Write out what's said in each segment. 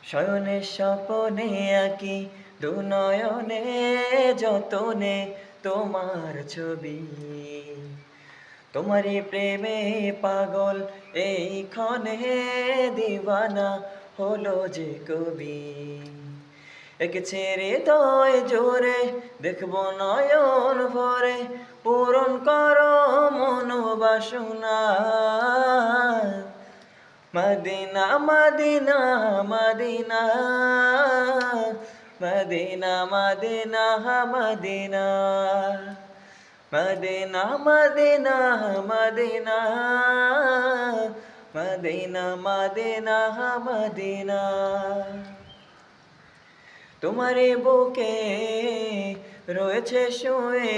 শয়নে স্বপনে আঁকি দুনয়নে যতনে তোমার ছবি। তোমারই প্রেমে পাগল এই ক্ষণে দিওয়ানা হলো যে কবি। এঁকেছে হৃদয় জোরে দেখবো নয়ন ভরে, পূরণ করো মনোবাসনা। Medina Medina Medina Medina Medina Medina Medina Medina Medina Medina Medina Medina. তোমারই বুকে রয়েছে শুয়ে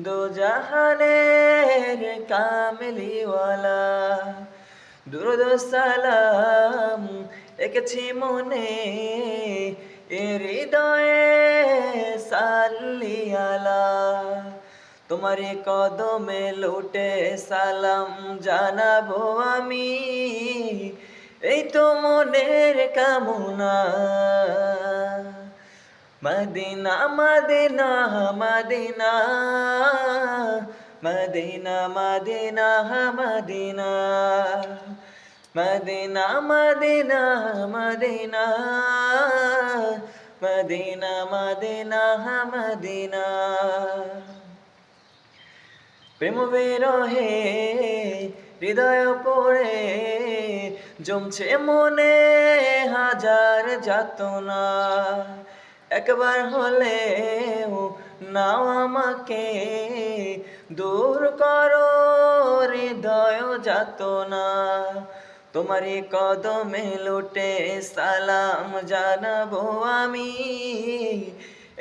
দোজাহানের কামলিওয়ালা। দুরুদ সালাম এঁকেছি মনে এ হৃদয়ে সাল্লি আলা। তোমারই কদমে লুটে সালাম জানাবো আমি, এই তো মনের কামনা। Medina Medina Medina Medina Medina Medina Medina Medina Medina Medina Medina Medina. প্রেম বিরহে হৃদয় পড়ে জমছে মনে হাজার যাতনা। একবার হলেও নাও আমাকে দূর করো হৃদয় যাতনা। তোমারই কদমে লুটে সালাম জানাবো আমি,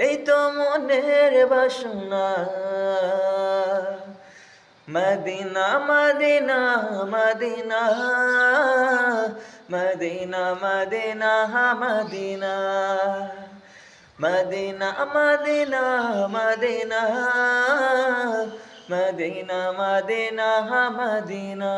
এই তো মনের বাসনা। Medina Medina Medina Medina Medina Medina Medina Medina Medina Medina Medina Medina.